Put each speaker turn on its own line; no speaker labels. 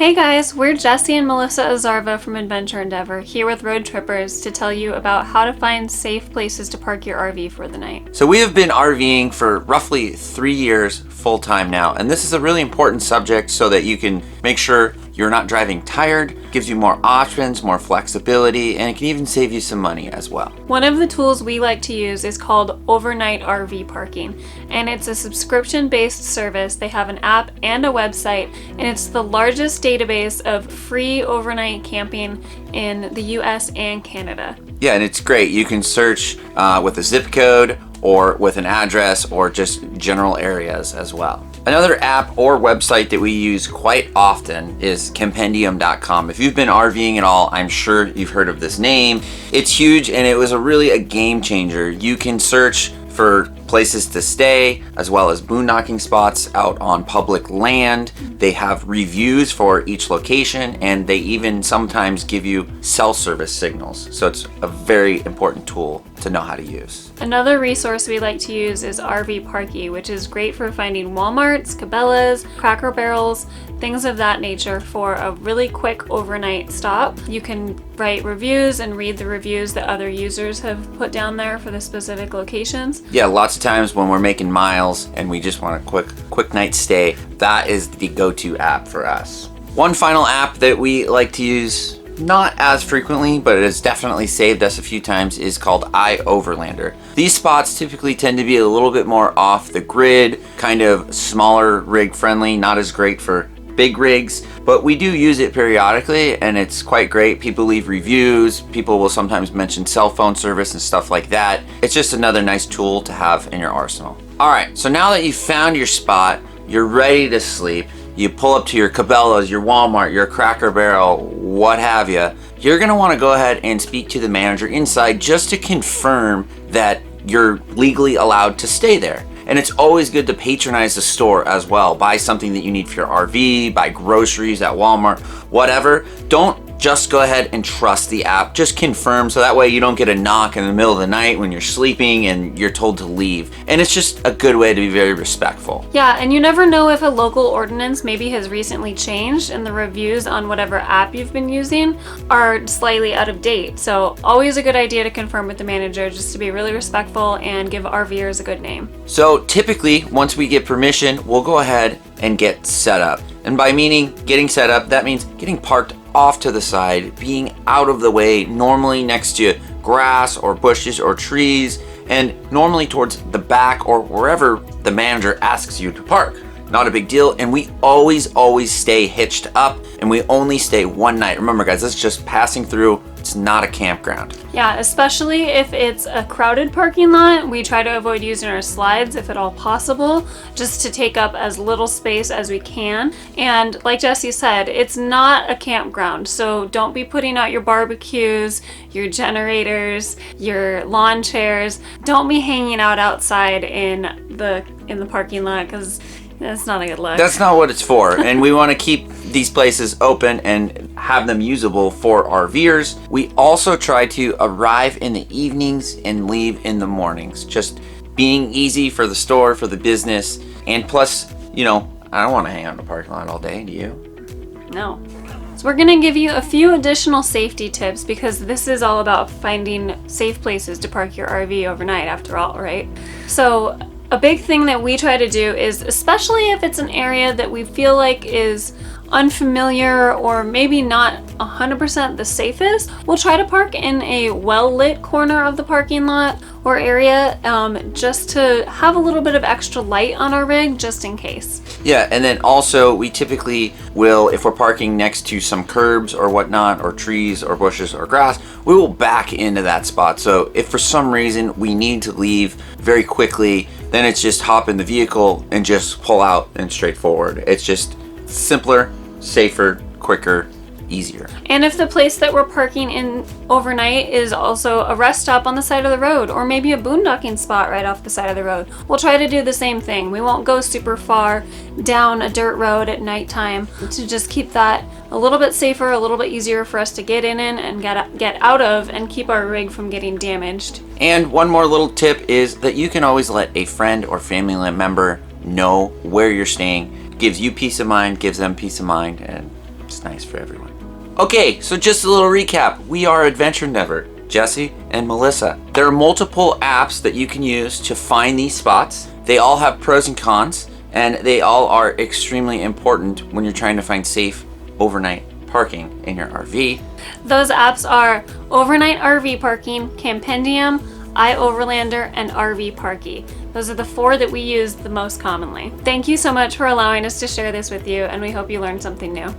Hey guys, we're Jesse and Melissa Azarva from Adventure Endeavor here with Roadtrippers to tell you about how to find safe places to park your RV for the night.
So we have been RVing for roughly 3 years full time now, and this is a really important subject so that you can make sure you're not driving tired, gives you more options, more flexibility, and it can even save you some money as well.
One of the tools we like to use is called overnight RV parking, and it's a subscription-based service. They have an app and a website, and it's the largest database of free overnight camping in the US and Canada.
Yeah, and it's great. You can search with a zip code or with an address or just general areas as well. Another app or website that we use quite often is Campendium.com. If you've been RVing at all, I'm sure you've heard of this name. It's huge and it was really a game changer. You can search for places to stay as well as boondocking spots out on public land. They have reviews for each location and they even sometimes give you cell service signals. So it's a very important tool to know how to use.
Another resource we like to use is RV Parky, which is great for finding Walmarts, Cabela's, Cracker Barrels, things of that nature for a really quick overnight stop. You can write reviews and read the reviews that other users have put down there for the specific locations.
Yeah, lots of times when we're making miles and we just want a quick night stay, that is the go-to app for us. One final app that we like to use, not as frequently, but it has definitely saved us a few times, is called iOverlander. These spots typically tend to be a little bit more off the grid, kind of smaller rig friendly, not as great for big rigs, but we do use it periodically and it's quite great. People leave reviews, people will sometimes mention cell phone service and stuff like that. It's just another nice tool to have in your arsenal. All right, so now that you've found your spot, you're ready to sleep, you pull up to your Cabela's, your Walmart, your Cracker Barrel, what have you, you're gonna wanna go ahead and speak to the manager inside just to confirm that you're legally allowed to stay there. And it's always good to patronize the store as well. Buy something that you need for your RV, buy groceries at Walmart, whatever. Don't just go ahead and trust the app. Just confirm so that way you don't get a knock in the middle of the night when you're sleeping and you're told to leave. And it's just a good way to be very respectful.
Yeah, and you never know if a local ordinance maybe has recently changed and the reviews on whatever app you've been using are slightly out of date. So always a good idea to confirm with the manager just to be really respectful and give RVers a good name.
So typically, once we get permission, we'll go ahead and get set up. And by meaning getting set up, that means getting parked off to the side, being out of the way, normally next to grass or bushes or trees, and normally towards the back or wherever the manager asks you to park. Not a big deal, and we always stay hitched up, and we only stay one night. Remember guys, that's just passing through. It's not a campground.
Yeah, especially if it's a crowded parking lot, we try to avoid using our slides if at all possible, just to take up as little space as we can. And like Jesse said, it's not a campground, so don't be putting out your barbecues, your generators, your lawn chairs. Don't be hanging out outside in the parking lot, because that's not a good look.
That's not what it's for. And we want to keep these places open and have them usable for RVers. We also try to arrive in the evenings and leave in the mornings. Just being easy for the store, for the business. And plus, you know, I don't want to hang out in the parking lot all day, do you?
No. So we're going to give you a few additional safety tips because this is all about finding safe places to park your RV overnight after all, right? So a big thing that we try to do is, especially if it's an area that we feel like is unfamiliar or maybe not 100% the safest, we'll try to park in a well-lit corner of the parking lot or area just to have a little bit of extra light on our rig just in case.
Yeah, and then also we typically will, if we're parking next to some curbs or whatnot, or trees or bushes or grass, we will back into that spot. So if for some reason we need to leave very quickly, then it's just hop in the vehicle and just pull out and straight forward. It's just simpler, safer, quicker, easier.
And if the place that we're parking in overnight is also a rest stop on the side of the road or maybe a boondocking spot right off the side of the road, we'll try to do the same thing. We won't go super far down a dirt road at nighttime to just keep that a little bit safer, a little bit easier for us to get in and get out of and keep our rig from getting damaged.
And one more little tip is that you can always let a friend or family member know where you're staying. Gives you peace of mind, gives them peace of mind, and It's nice for everyone. Okay, so just a little recap. We are Adventure Never, Jesse and Melissa. There are multiple apps that you can use to find these spots. They all have pros and cons, and they all are extremely important when you're trying to find safe overnight parking in your RV.
Those apps are Overnight RV Parking, Campendium, iOverlander, and RV Parky. Those are the 4 that we use the most commonly. Thank you so much for allowing us to share this with you, and we hope you learned something new.